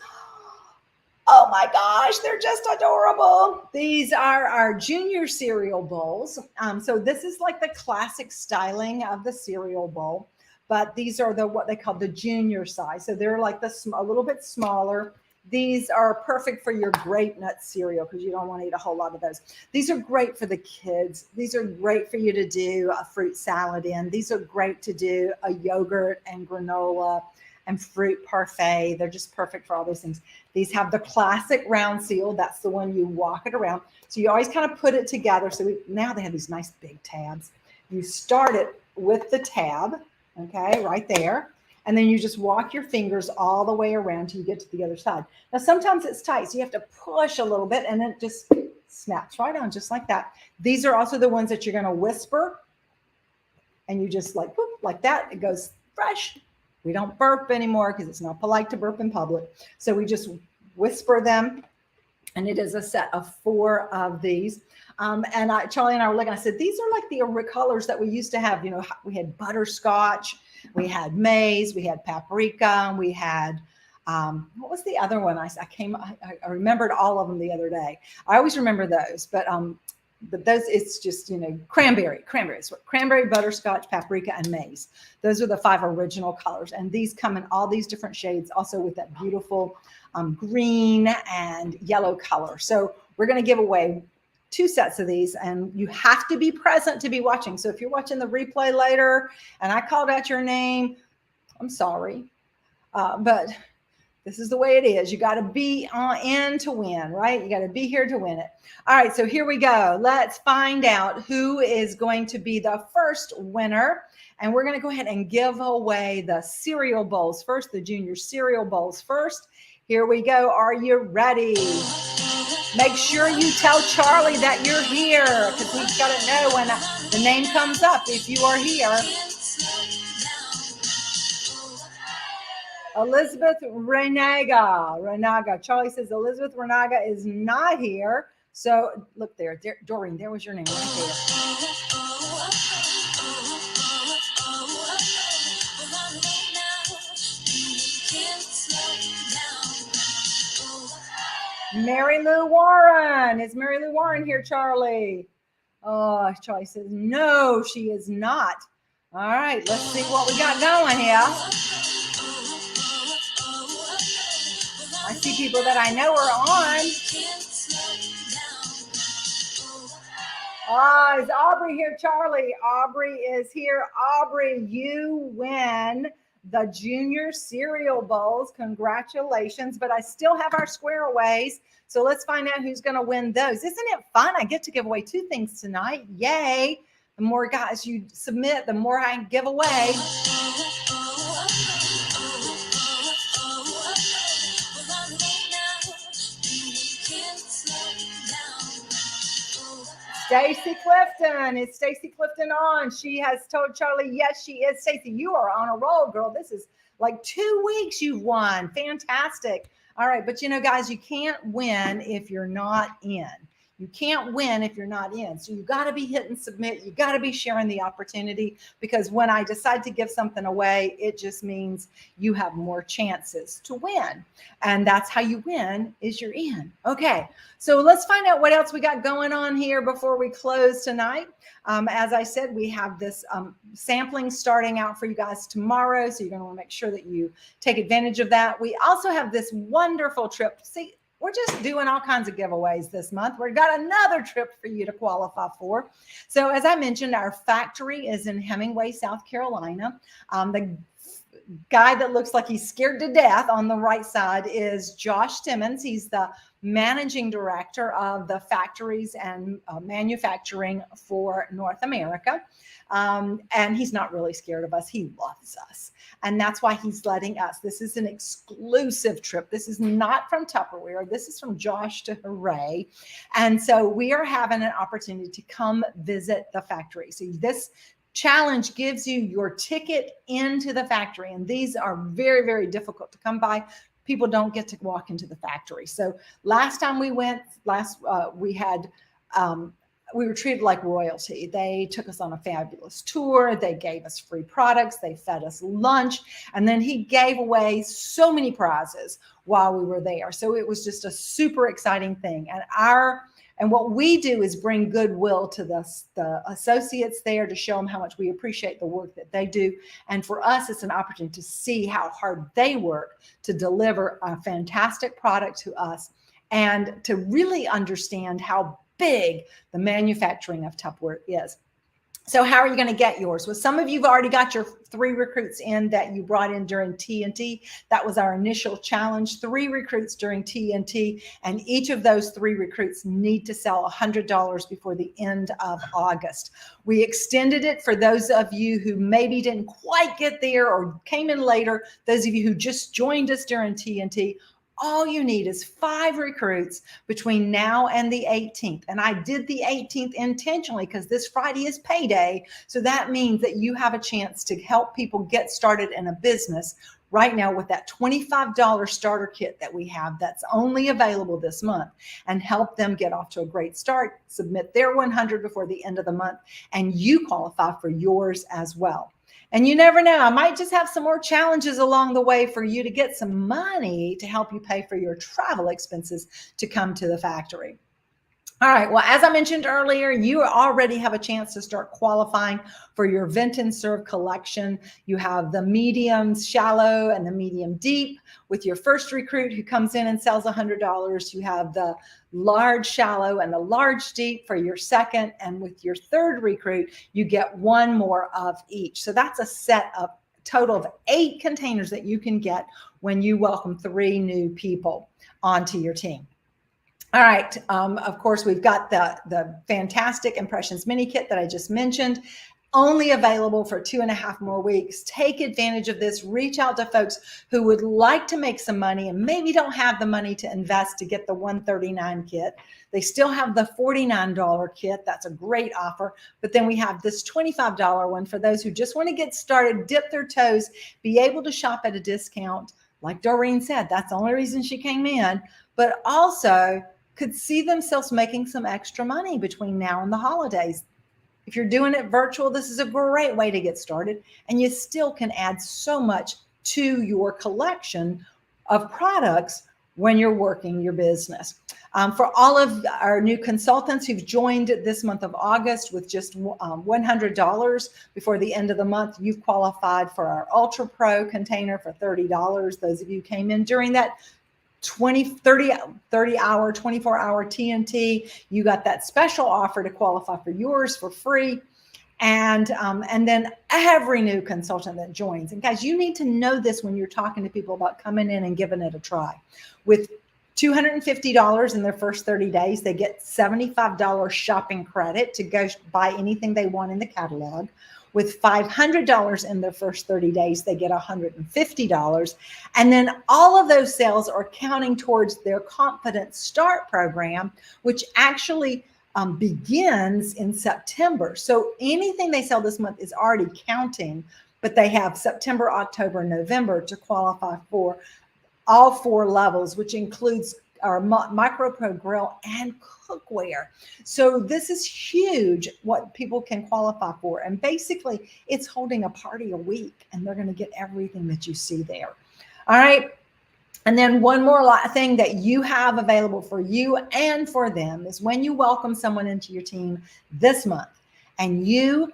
oh my gosh, they're just adorable. These are our junior cereal bowls. So this is like the classic styling of the cereal bowl, but these are what they call the junior size. So they're like a little bit smaller. These are perfect for your grape nut cereal because you don't want to eat a whole lot of those. These are great for the kids. These are great for you to do a fruit salad in. These are great to do a yogurt and granola and fruit parfait. They're just perfect for all those things. These have the classic round seal. That's the one you walk it around. So you always kind of put it together. So now they have these nice big tabs. You start it with the tab, okay, right there. And then you just walk your fingers all the way around till you get to the other side. Now, sometimes it's tight, so you have to push a little bit and then it just snaps right on just like that. These are also the ones that you're going to whisper and you just like, whoop, like that. It goes fresh. We don't burp anymore because it's not polite to burp in public. So we just whisper them. And it is a set of 4 of these. And Charlie and I were looking, I said, these are like the colors that we used to have. You know, we had butterscotch, we had maize, we had paprika, we had, what was the other one? I remembered all of them the other day. I always remember those, but those, it's just, you know, cranberry, butterscotch, paprika, and maize. Those are the 5 original colors. And these come in all these different shades, also with that beautiful green and yellow color. So we're going to give away 2 sets of these, and you have to be present to be watching. So if you're watching the replay later and I called out your name, I'm sorry. But this is the way it is. You got to be in to win, right? You got to be here to win it. All right, so here we go. Let's find out who is going to be the first winner. And we're going to go ahead and give away the cereal bowls first, the junior cereal bowls first. Here we go. Are you ready? Make sure you tell Charlie that you're here because we've got to know when the name comes up if you are here. Elizabeth Renaga. Charlie says Elizabeth Renaga is not here. So look there, Doreen, there was your name right there. Mary Lou Warren. Is Mary Lou Warren here, Charlie? Oh, Charlie says, no, she is not. All right, let's see what we got going here. I see people that I know are on. Is Aubrey here, Charlie? Aubrey is here. Aubrey, you win the Junior Cereal Bowls. Congratulations. But I still have our squareaways. So let's find out who's going to win those. Isn't it fun? I get to give away 2 things tonight. Yay. The more guys you submit, the more I can give away. Stacy Clifton. Is Stacy Clifton on? She has told Charlie, yes, she is. Stacy, you are on a roll, girl. This is like 2 weeks you've won. Fantastic. All right. But, you know, guys, you can't win if you're not in. You can't win if you're not in. So you got to be hitting submit. You got to be sharing the opportunity, because when I decide to give something away, it just means you have more chances to win. And that's how you win, is you're in. Okay. So let's find out what else we got going on here before we close tonight. As I said, we have this sampling starting out for you guys tomorrow. So you're going to want to make sure that you take advantage of that. We also have this wonderful trip. See, we're just doing all kinds of giveaways this month. We've got another trip for you to qualify for. So as I mentioned, our factory is in Hemingway, South Carolina. The guy that looks like he's scared to death on the right side is Josh Timmons. He's the managing director of the factories and manufacturing for North America. And he's not really scared of us. He loves us. And that's why he's letting us. This is an exclusive trip. This is not from Tupperware. This is from Josh to Hooray. And so we are having an opportunity to come visit the factory. So this challenge gives you your ticket into the factory. And these are very, very difficult to come by. People don't get to walk into the factory. So last time we went, we were treated like royalty. They took us on a fabulous tour. They gave us free products. They fed us lunch. And then he gave away so many prizes while we were there. So it was just a super exciting thing. And what we do is bring goodwill to the associates there to show them how much we appreciate the work that they do. And for us, it's an opportunity to see how hard they work to deliver a fantastic product to us, and to really understand how big the manufacturing of Tupperware is. So how are you going to get yours? Well, some of you've already got your 3 recruits in that you brought in during TNT. That was our initial challenge, 3 recruits during TNT. And each of those 3 recruits need to sell $100 before the end of August. We extended it for those of you who maybe didn't quite get there or came in later. Those of you who just joined us during TNT, all you need is 5 recruits between now and the 18th. And I did the 18th intentionally because this Friday is payday. So that means that you have a chance to help people get started in a business right now with that $25 starter kit that we have that's only available this month, and help them get off to a great start, submit their 100 before the end of the month, and you qualify for yours as well. And you never know, I might just have some more challenges along the way for you to get some money to help you pay for your travel expenses to come to the factory. All right. Well, as I mentioned earlier, you already have a chance to start qualifying for your Vent and Serve collection. You have the medium shallow and the medium deep with your first recruit who comes in and sells $100. You have the large shallow and the large deep for your second. And with your third recruit, you get 1 more of each. So that's a set of total of 8 containers that you can get when you welcome 3 new people onto your team. All right. Of course, we've got the fantastic Impressions mini kit that I just mentioned, only available for 2.5 more weeks. Take advantage of this. Reach out to folks who would like to make some money and maybe don't have the money to invest to get the $139 kit. They still have the $49 kit. That's a great offer. But then we have this $25 one for those who just want to get started, dip their toes, be able to shop at a discount. Like Doreen said, that's the only reason she came in, but also could see themselves making some extra money between now and the holidays. If you're doing it virtual, this is a great way to get started, and you still can add so much to your collection of products when you're working your business. For all of our new consultants who've joined this month of August with just $100 before the end of the month, you've qualified for our Ultra Pro container for $30. Those of you who came in during that 30 hour, 24-hour TNT. You got that special offer to qualify for yours for free. And then every new consultant that joins. And guys, you need to know this when you're talking to people about coming in and giving it a try. With $250 in their first 30 days, they get $75 shopping credit to go buy anything they want in the catalog. With $500 in their first 30 days, they get $150. And then all of those sales are counting towards their Confident Start program, which actually begins in September. So anything they sell this month is already counting, but they have September, October, November to qualify for all 4 levels, which includes our MicroPro grill and cookware. So this is huge what people can qualify for. And basically it's holding a party a week and they're going to get everything that you see there. All right. And then one more thing that you have available for you and for them is when you welcome someone into your team this month and you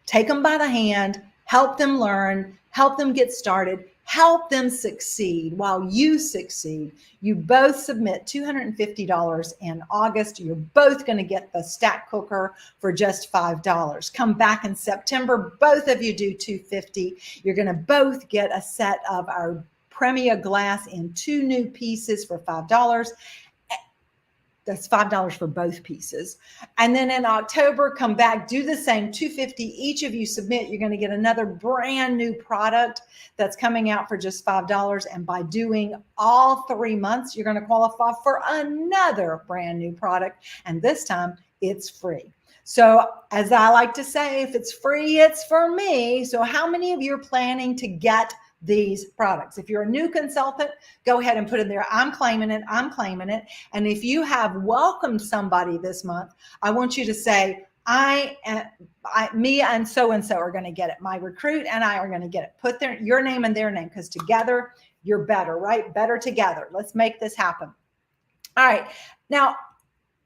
take them by the hand, help them learn, help them get started, help them succeed while you succeed. You both submit $250 in August. You're both going to get the stack cooker for just $5. Come back in September. Both of you do $250. You're going to both get a set of our Premier glass in 2 new pieces for $5. That's $5 for both pieces. And then in October, come back, do the same, $250. Each of you submit. You're going to get another brand new product that's coming out for just $5. And by doing all 3 months, you're going to qualify for another brand new product. And this time it's free. So as I like to say, if it's free, it's for me. So how many of you are planning to get these products? If you're a new consultant, go ahead and put in there, I'm claiming it, I'm claiming it. And if you have welcomed somebody this month, I want you to say, me and so are going to get it. My recruit and I are going to get it. Put your name and their name, because together you're better, right? Better together. Let's make this happen. All right. Now,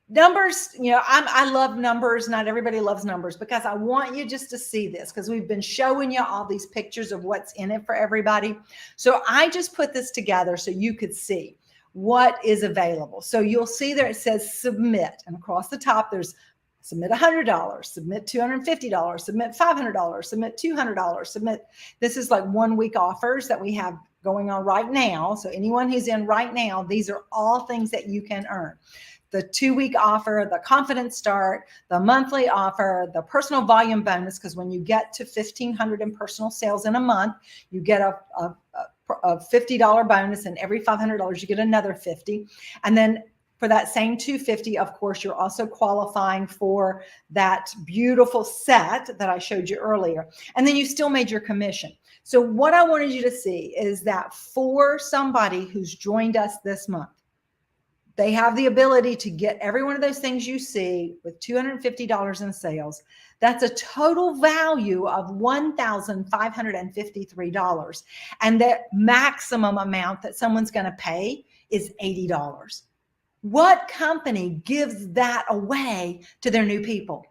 numbers, I love numbers. Not everybody loves numbers, because I want you just to see this, because we've been showing you all these pictures of what's in it for everybody. So I just put this together so you could see what is available. So you'll see there it says submit, and across the top there's submit $100, submit $250, submit $500, submit $200, submit. This is like 1 week offers that we have going on right now. So anyone who's in right now, these are all things that you can earn. The 2-week offer, the Confident Start, the monthly offer, the personal volume bonus, because when you get to 1,500 in personal sales in a month, you get a $50 bonus, and every $500 you get another $50. And then for that same $250, of course, you're also qualifying for that beautiful set that I showed you earlier. And then you still made your commission. So what I wanted you to see is that for somebody who's joined us this month, they have the ability to get every one of those things you see with $250 in sales. That's a total value of $1,553. And the maximum amount that someone's going to pay is $80. What company gives that away to their new people?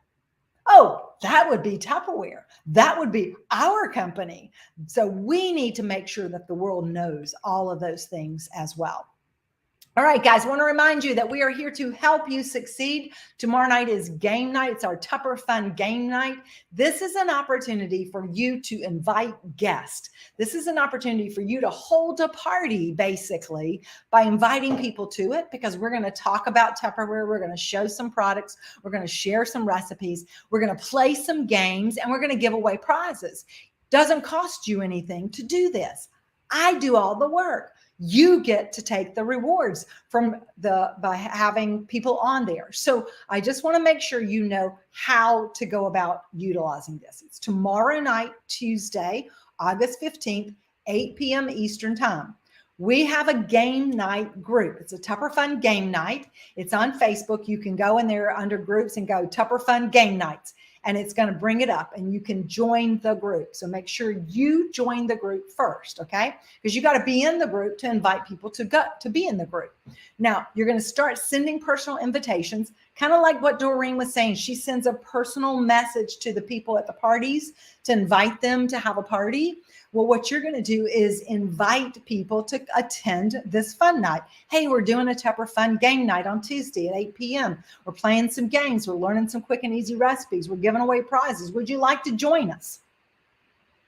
Oh, that would be Tupperware. That would be our company. So we need to make sure that the world knows all of those things as well. All right, guys, I want to remind you that we are here to help you succeed. Tomorrow night is game night. It's our Tupper Fun game night. This is an opportunity for you to invite guests. This is an opportunity for you to hold a party, basically, by inviting people to it, because we're going to talk about Tupperware. We're going to show some products. We're going to share some recipes. We're going to play some games, and we're going to give away prizes. Doesn't cost you anything to do this. I do all the work. You get to take the rewards by having people on there. So I just want to make sure you know how to go about utilizing this. It's tomorrow night, Tuesday, August 15th, 8 p.m. Eastern time. We have a game night group. It's a Tupper Fun game night. It's on Facebook. You can go in there under groups and go Tupper Fun game nights, and it's going to bring it up, and you can join the group. So make sure you join the group first, okay? Because you got to be in the group to invite people to be in the group. Now, you're going to start sending personal invitations, kind of like what Doreen was saying. She sends a personal message to the people at the parties to invite them to have a party. Well, what you're going to do is invite people to attend this fun night. Hey, we're doing a Tupper Fun game night on Tuesday at 8 p.m. We're playing some games. We're learning some quick and easy recipes. We're giving away prizes. Would you like to join us?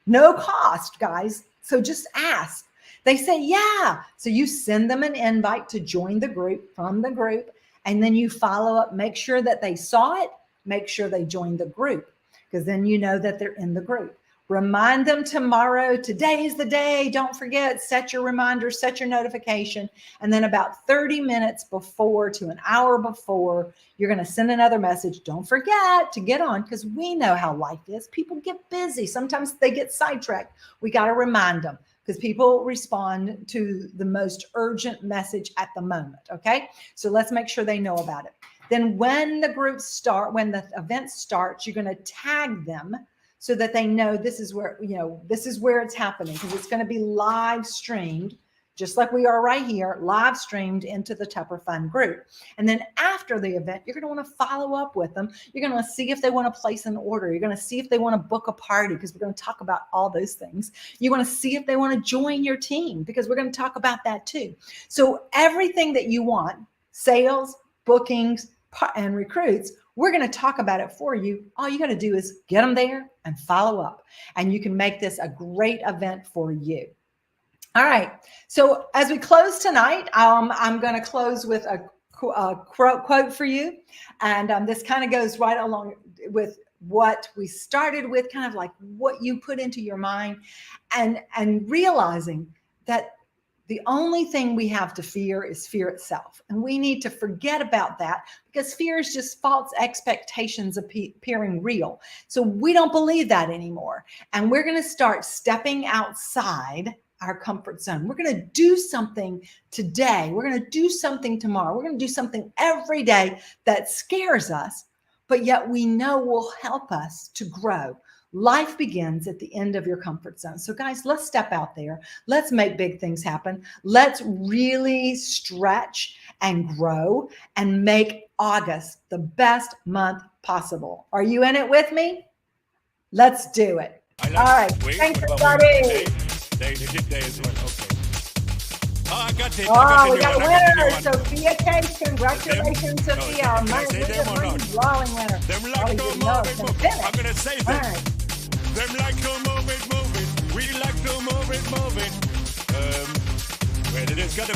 No cost, guys. So just ask. They say, yeah. So you send them an invite to join the group from the group, and then you follow up. Make sure that they saw it. Make sure they joined the group, because then you know that they're in the group. Remind them tomorrow. Today is the day. Don't forget, set your reminder, set your notification. And then about 30 minutes before to an hour before, you're going to send another message. Don't forget to get on, because we know how life is. People get busy. Sometimes they get sidetracked. We got to remind them, because people respond to the most urgent message at the moment. Okay. So let's make sure they know about it. Then when the groups start, when the event starts, you're going to tag them so that they know this is where, this is where it's happening, because it's going to be live streamed, just like we are right here, live streamed into the Tupper Fun group. And then after the event, you're going to want to follow up with them. You're going to see if they want to place an order. You're going to see if they want to book a party, because we're going to talk about all those things. You want to see if they want to join your team, because we're going to talk about that too. So everything that you want, sales, bookings, and recruits, we're going to talk about it for you. All you got to do is get them there and follow up, and you can make this a great event for you. All right. So as we close tonight, I'm going to close with a quote for you. And this kind of goes right along with what we started with, kind of like what you put into your mind, and realizing that the only thing we have to fear is fear itself. And we need to forget about that, because fear is just false expectations appearing real. So we don't believe that anymore. And we're going to start stepping outside our comfort zone. We're going to do something today. We're going to do something tomorrow. We're going to do something every day that scares us, but yet we know will help us to grow. Life begins at the end of your comfort zone. So guys, let's step out there. Let's make big things happen. Let's really stretch and grow and make August the best month possible. Are you in it with me? Let's do it. All right. Thanks, everybody. I got it. Oh, we got a winner. Sophia Case. Congratulations, Sophia. Our drawing winner. Them like to move it. I'm going to say this. Them like to move it. We like to move it. Where did it go?